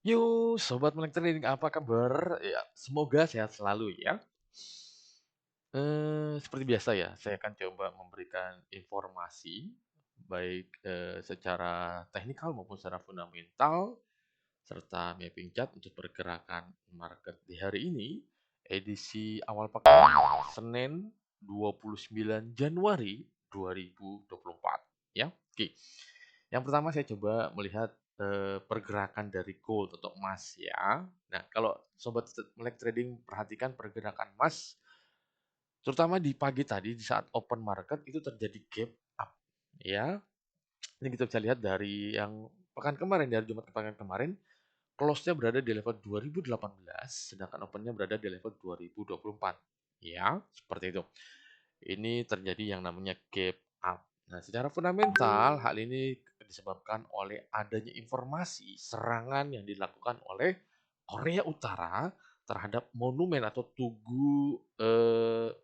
Yo, sobat Melek Trading, apa kabar? Ya, semoga sehat selalu ya. Seperti biasa ya, saya akan coba memberikan informasi baik secara teknikal maupun secara fundamental serta mapping chart untuk pergerakan market di hari ini, edisi awal pekan Senin 29 Januari 2024 ya. Oke. Yang pertama saya coba melihat pergerakan dari gold atau emas ya. Nah, kalau sobat melek trading perhatikan pergerakan emas terutama di pagi tadi di saat open market itu terjadi gap up ya. Ini kita bisa lihat dari yang pekan kemarin, dari Jumat ke pekan kemarin, close-nya berada di level 2018, sedangkan open-nya berada di level 2024. Ya, seperti itu. Ini terjadi yang namanya gap up. Nah, secara fundamental, hal ini disebabkan oleh adanya informasi serangan yang dilakukan oleh Korea Utara terhadap monumen atau tugu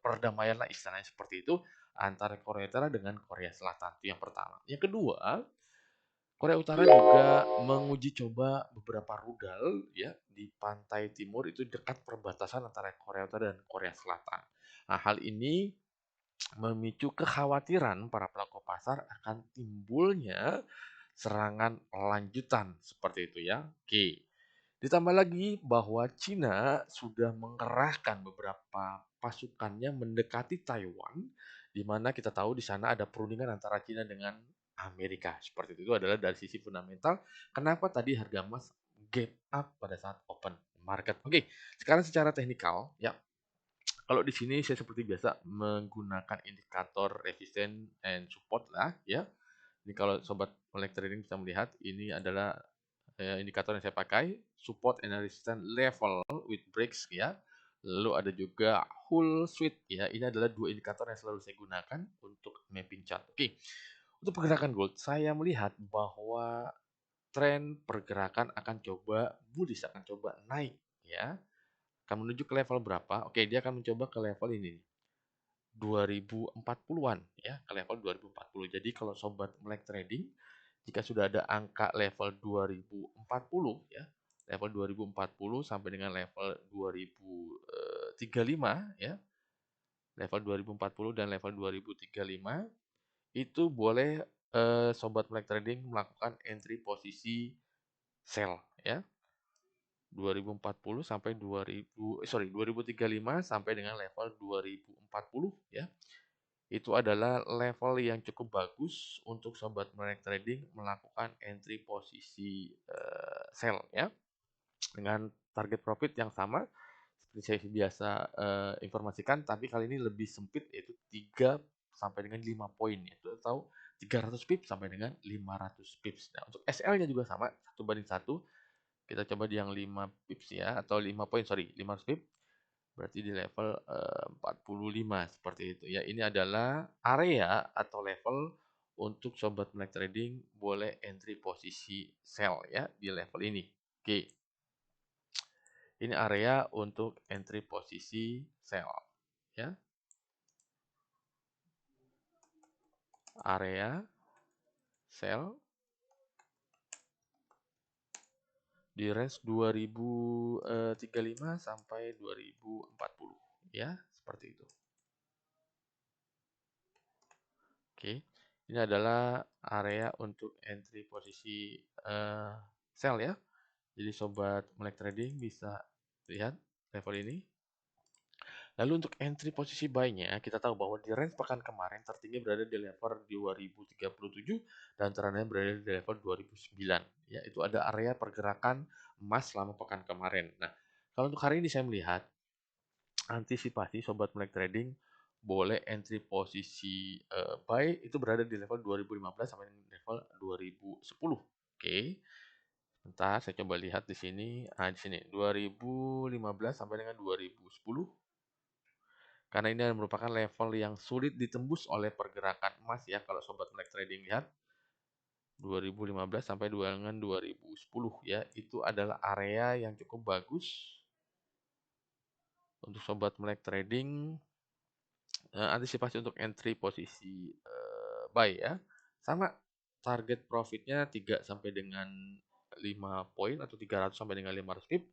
perdamaian lah istilahnya seperti itu antara Korea Utara dengan Korea Selatan. Itu yang pertama. Yang kedua, Korea Utara juga menguji coba beberapa rudal ya di pantai timur itu dekat perbatasan antara Korea Utara dan Korea Selatan. Nah, hal ini memicu kekhawatiran para pelaku pasar akan timbulnya serangan lanjutan seperti itu ya. Oke. Ditambah lagi bahwa Cina sudah mengerahkan beberapa pasukannya mendekati Taiwan, di mana kita tahu di sana ada perundingan antara Cina dengan Amerika. Seperti itu adalah dari sisi fundamental. Kenapa tadi harga emas gap up pada saat open market? Oke, sekarang secara teknikal ya. Kalau di sini saya seperti biasa menggunakan indikator resisten and support lah ya. Ini kalau sobat melek trading bisa melihat ini adalah indikator yang saya pakai, support and resistance level with breaks ya. Lalu ada juga whole suite ya. Ini adalah dua indikator yang selalu saya gunakan untuk mapping chart. Oke. Untuk pergerakan gold, saya melihat bahwa tren pergerakan akan coba bullish, akan coba naik ya. Akan menuju ke level berapa? Oke, dia akan mencoba ke level ini 2040-an ya, ke level 2040. Jadi kalau sobat melek trading, jika sudah ada angka level 2040 ya, level 2040 sampai dengan level 2035 ya, level 2040 dan level 2035 itu boleh sobat melek trading melakukan entry posisi sell ya. 2040 sampai 2035 sampai dengan level 2040 ya. Itu adalah level yang cukup bagus untuk sobat melek trading melakukan entry posisi sell ya dengan target profit yang sama seperti saya biasa informasikan, tapi kali ini lebih sempit yaitu 3 sampai dengan 5 poin yaitu atau 300 pips sampai dengan 500 pips. Nah, untuk SL-nya juga sama 1:1. Kita coba di yang 5 pips ya atau 5 poin, sorry, 500 pips. Berarti di level 45 seperti itu ya. Ini adalah area atau level untuk sobat melek trading boleh entry posisi sell ya di level ini. Oke. Ini area untuk entry posisi sell ya. Area sell di range 2035 sampai 2040 ya, seperti itu. Oke, ini adalah area untuk entry posisi sell ya. Jadi sobat melek trading bisa lihat level ini. Lalu untuk entry posisi buy-nya, kita tahu bahwa di range pekan kemarin tertinggi berada di level 2037 dan terendah berada di level 2009. Ya, itu ada area pergerakan emas selama pekan kemarin. Nah, kalau untuk hari ini saya melihat antisipasi sobat melek trading boleh entry posisi buy itu berada di level 2015 sampai level 2010. Oke. Entah saya coba lihat di sini. Nah, di sini 2015 sampai dengan 2010. Karena ini merupakan level yang sulit ditembus oleh pergerakan emas ya kalau sobat melek trading lihat. 2015 sampai dengan 2010 ya, itu adalah area yang cukup bagus untuk sobat melek trading antisipasi untuk entry posisi buy ya. Sama target profitnya 3 sampai dengan 5 poin atau 300 sampai dengan 500 pip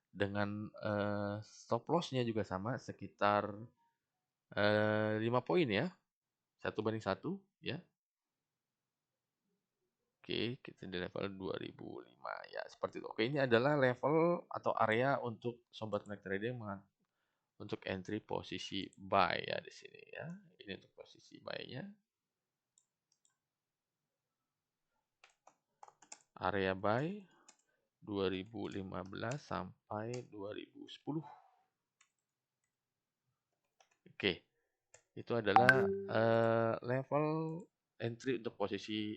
dengan stop loss-nya juga sama sekitar 5 poin ya. 1 banding 1 ya. Oke, kita di level 2005 ya, seperti itu. Oke, ini adalah level atau area untuk sobat Melek Trading untuk entry posisi buy ya di sini ya. Ini untuk posisi buy-nya. Area buy 2015 sampai 2010. Oke, itu adalah level entry untuk posisi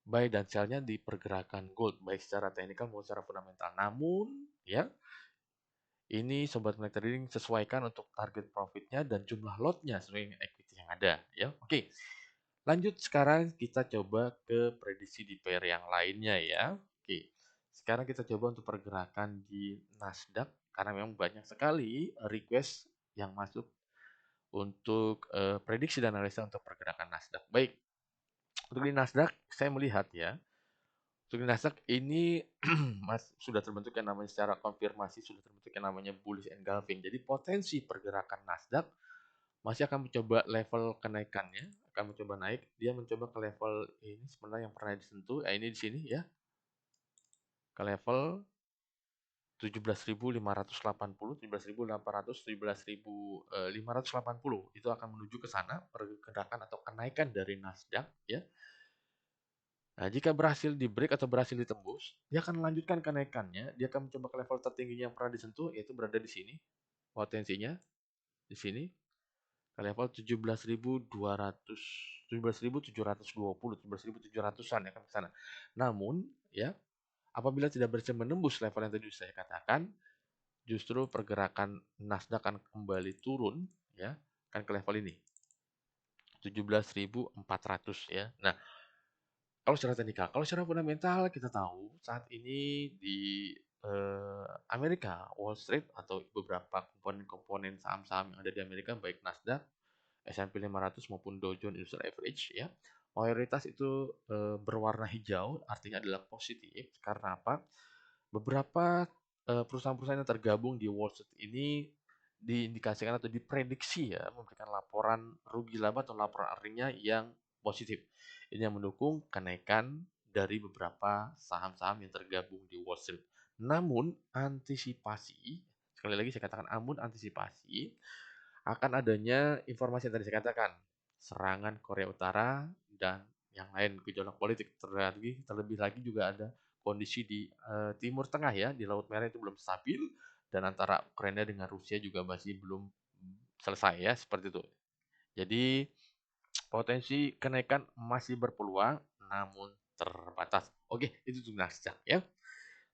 buy dan sell-nya di pergerakan gold, baik secara teknikal maupun secara fundamental. Namun, ya, ini sobat Melek Trading sesuaikan untuk target profitnya dan jumlah lotnya sesuai dengan equity yang ada, ya. Oke, lanjut sekarang kita coba ke prediksi di pair yang lainnya ya. Oke, sekarang kita coba untuk pergerakan di Nasdaq karena memang banyak sekali request yang masuk untuk prediksi dan analisa untuk pergerakan Nasdaq. Baik, untuk di Nasdaq saya melihat ya, untuk di Nasdaq ini sudah terbentuk yang namanya secara konfirmasi sudah terbentuk yang namanya bullish engulfing. Jadi potensi pergerakan Nasdaq masih akan mencoba level kenaikannya, akan mencoba naik. Dia mencoba ke level ini sebenarnya yang pernah disentuh, ini di sini ya, ke level 17.580, 17.800, 17.580 itu akan menuju ke sana pergerakan atau kenaikan dari Nasdaq ya. Nah, jika berhasil di break atau berhasil ditembus, dia akan melanjutkan kenaikannya. Dia akan mencoba ke level tertingginya yang pernah disentuh, yaitu berada di sini. Potensinya di sini ke level 17.200, 17.720, 17.700-an ya kan ke sana. Namun, ya, apabila tidak berhasil menembus level yang tadi saya katakan, justru pergerakan Nasdaq akan kembali turun ya, kan ke level ini. 17.400 ya. Nah, kalau secara teknikal, kalau secara fundamental kita tahu saat ini di Amerika, Wall Street atau beberapa komponen-komponen saham-saham yang ada di Amerika baik Nasdaq, S&P 500 maupun Dow Jones Industrial Average ya, mayoritas itu berwarna hijau, artinya adalah positif. Karena apa? Beberapa perusahaan-perusahaan yang tergabung di Wall Street ini diindikasikan atau diprediksi ya memberikan laporan rugi laba atau laporan earningnya yang positif. Ini yang mendukung kenaikan dari beberapa saham-saham yang tergabung di Wall Street. Namun antisipasi, sekali lagi saya katakan namun antisipasi akan adanya informasi yang tadi saya katakan, serangan Korea Utara dan yang lain gejolak politik. Terlebih lagi juga ada kondisi di Timur Tengah ya, di Laut Merah itu belum stabil dan antara Ukraina dengan Rusia juga masih belum selesai ya, seperti itu. Jadi potensi kenaikan masih berpeluang namun terbatas. Oke, itu untuk Nasdaq ya.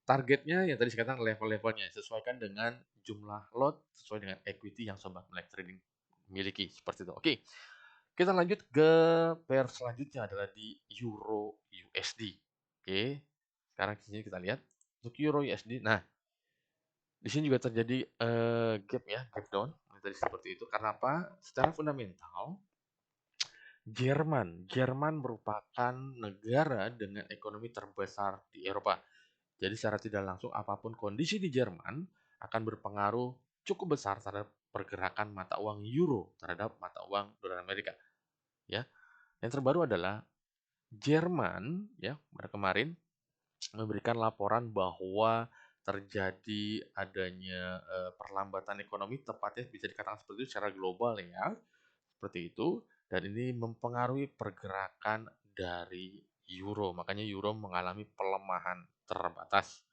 Targetnya yang tadi saya katakan level-levelnya sesuaikan dengan jumlah lot sesuai dengan equity yang sobat Melek Trading miliki seperti itu. Oke. Kita lanjut ke pair selanjutnya adalah di Euro USD. Oke. Sekarang di sini kita lihat untuk Euro USD. Nah, di sini juga terjadi gap ya, gap down. Tadi seperti itu. Karena apa? Secara fundamental Jerman merupakan negara dengan ekonomi terbesar di Eropa. Jadi secara tidak langsung apapun kondisi di Jerman akan berpengaruh cukup besar terhadap pergerakan mata uang euro terhadap mata uang dolar Amerika. Ya, yang terbaru adalah Jerman ya pada kemarin memberikan laporan bahwa terjadi adanya perlambatan ekonomi, tepatnya bisa dikatakan seperti itu secara global ya, seperti itu, dan ini mempengaruhi pergerakan dari euro. Makanya euro mengalami pelemahan terbatas.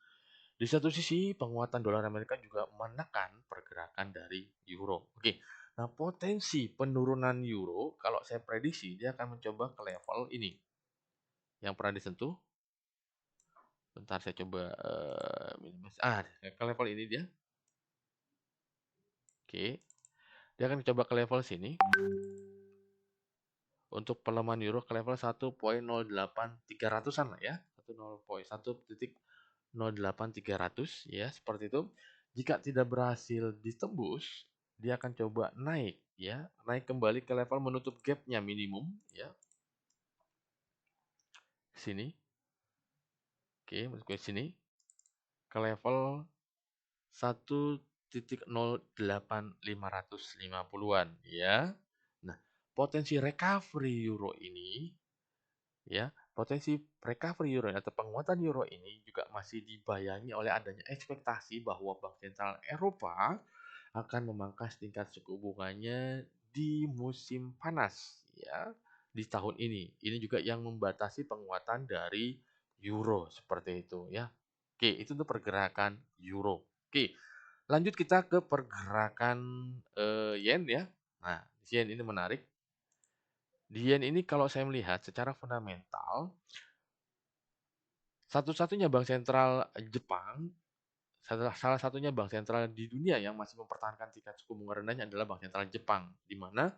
Di satu sisi, penguatan dolar Amerika juga menekan pergerakan dari euro. Oke, nah potensi penurunan euro, kalau saya prediksi, dia akan mencoba ke level ini. Yang pernah disentuh. Bentar saya coba ke level ini dia. Oke, dia akan coba ke level sini. Untuk pelemahan euro ke level 1.08300-an lah ya. 1.08300 ya, seperti itu. Jika tidak berhasil ditembus, dia akan coba naik ya, naik kembali ke level menutup gapnya minimum ya. Sini. Oke, masuk ke sini ke level 1.08550-an ya. Nah, potensi recovery euro ini ya, potensi recovery euro atau penguatan euro ini juga masih dibayangi oleh adanya ekspektasi bahwa Bank Sentral Eropa akan memangkas tingkat suku bunganya di musim panas ya di tahun ini. Ini juga yang membatasi penguatan dari euro seperti itu ya. Oke, itu untuk pergerakan euro. Oke, lanjut kita ke pergerakan yen ya. Nah, yen ini menarik. Di yen ini kalau saya melihat secara fundamental, satu-satunya bank sentral Jepang, salah satunya bank sentral di dunia yang masih mempertahankan tingkat suku bunga rendahnya adalah bank sentral Jepang, di mana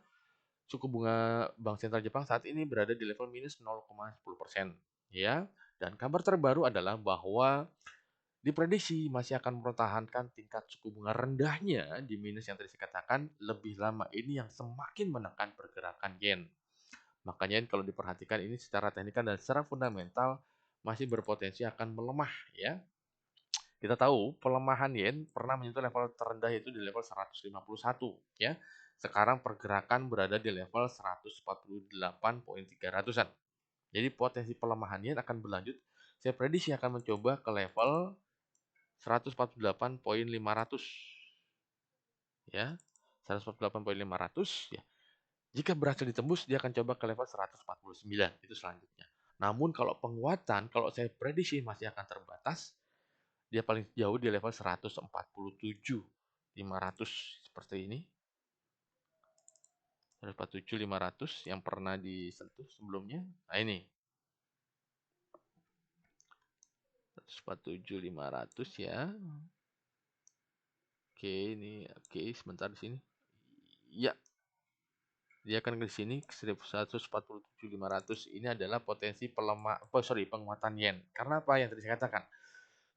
suku bunga bank sentral Jepang saat ini berada di level minus 0,10%. Ya, dan kabar terbaru adalah bahwa diprediksi masih akan mempertahankan tingkat suku bunga rendahnya di minus yang tadi saya katakan lebih lama. Ini yang semakin menekan pergerakan yen. Makanya kalau diperhatikan ini secara teknikal dan secara fundamental masih berpotensi akan melemah ya. Kita tahu pelemahan yen pernah menyentuh level terendah itu di level 151 ya. Sekarang pergerakan berada di level 148,300-an. Jadi potensi pelemahan yen akan berlanjut. Saya prediksi akan mencoba ke level 148,500 ya. 148,500 ya. Jika berhasil ditembus, dia akan coba ke level 149, itu selanjutnya. Namun kalau penguatan, kalau saya prediksi masih akan terbatas, dia paling jauh di level 147,500 seperti ini. 147,500 yang pernah disentuh sebelumnya. Nah ini. 147,500 ya. Oke, ini oke sebentar di sini. Ya, dia akan ke sini 147,500 ini adalah potensi penguatan yen. Karena apa yang tadi saya katakan?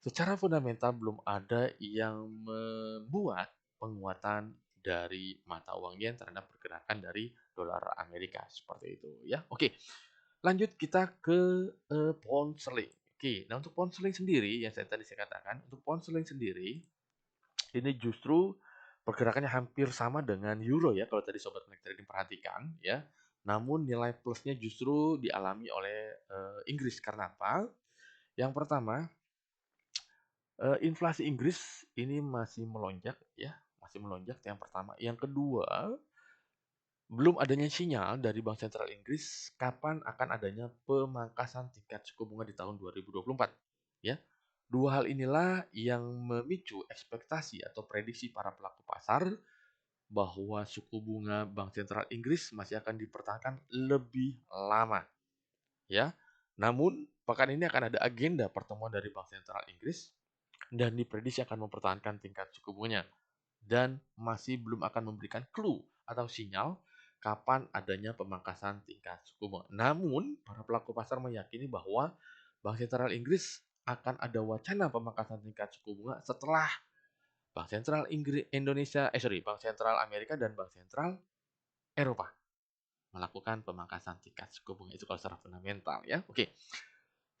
Secara fundamental belum ada yang membuat penguatan dari mata uang yen terhadap pergerakan dari dolar Amerika seperti itu ya. Oke. Lanjut kita ke pound sterling. Oke, nah untuk pound sterling sendiri yang saya katakan, untuk pound sterling sendiri ini justru pergerakannya hampir sama dengan euro ya kalau tadi sobat Connect Trading perhatikan ya. Namun nilai plusnya justru dialami oleh Inggris karena apa? Yang pertama, inflasi Inggris ini masih melonjak ya, masih melonjak yang pertama. Yang kedua, belum adanya sinyal dari Bank Sentral Inggris kapan akan adanya pemangkasan tingkat suku bunga di tahun 2024 ya. Dua hal inilah yang memicu ekspektasi atau prediksi para pelaku pasar bahwa suku bunga Bank Sentral Inggris masih akan dipertahankan lebih lama ya. Namun pekan ini akan ada agenda pertemuan dari Bank Sentral Inggris dan diprediksi akan mempertahankan tingkat suku bunganya dan masih belum akan memberikan clue atau sinyal kapan adanya pemangkasan tingkat suku bunga. Namun para pelaku pasar meyakini bahwa Bank Sentral Inggris akan ada wacana pemangkasan tingkat suku bunga setelah Bank Sentral Bank Sentral Amerika dan Bank Sentral Eropa melakukan pemangkasan tingkat suku bunga itu kalau secara fundamental ya. Oke.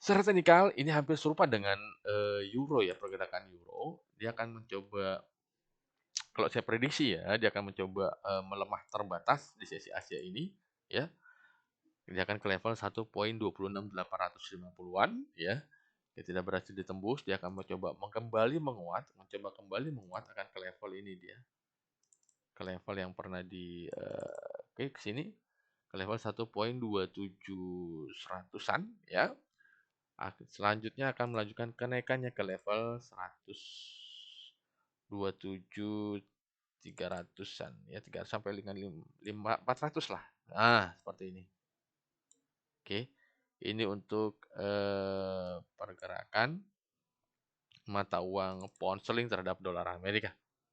Secara teknikal ini hampir serupa dengan euro ya, pergerakan euro. Dia akan mencoba kalau saya prediksi ya, dia akan mencoba melemah terbatas di sesi Asia ini ya. Dia akan ke level 1.26850-an ya. Dia tidak berhasil ditembus, dia akan mencoba mencoba kembali menguat akan ke level ini dia. Ke level yang pernah di oke ke sini ke level 1.2700-an ya. Selanjutnya akan melanjutkan kenaikannya ke level 127.300-an ya, 3 sampai dengan 400 lah. Nah, seperti ini. Oke. Ini untuk pergerakan mata uang pound sterling terhadap dolar Amerika.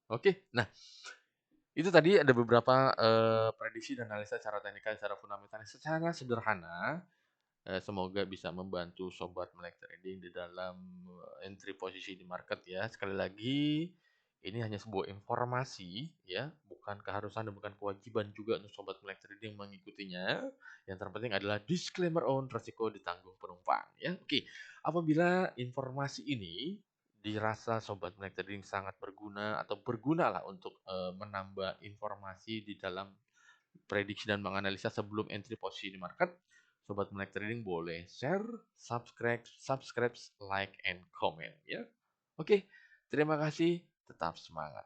Oke. Nah, itu tadi ada beberapa prediksi dan analisa secara teknikal, secara fundamental, secara sederhana. Semoga bisa membantu sobat melek trading di dalam entry posisi di market ya. Sekali lagi, ini hanya sebuah informasi ya, bukan keharusan dan bukan kewajiban juga untuk sobat melek trading mengikutinya. Yang terpenting adalah disclaimer on resiko ditanggung penumpang ya. Oke. Apabila informasi ini dirasa Sobat Melek Trading sangat berguna atau bergunalah untuk, menambah informasi di dalam prediksi dan menganalisa sebelum entry posisi di market, Sobat Melek Trading boleh share, subscribe, like, and comment ya. Oke, terima kasih, tetap semangat.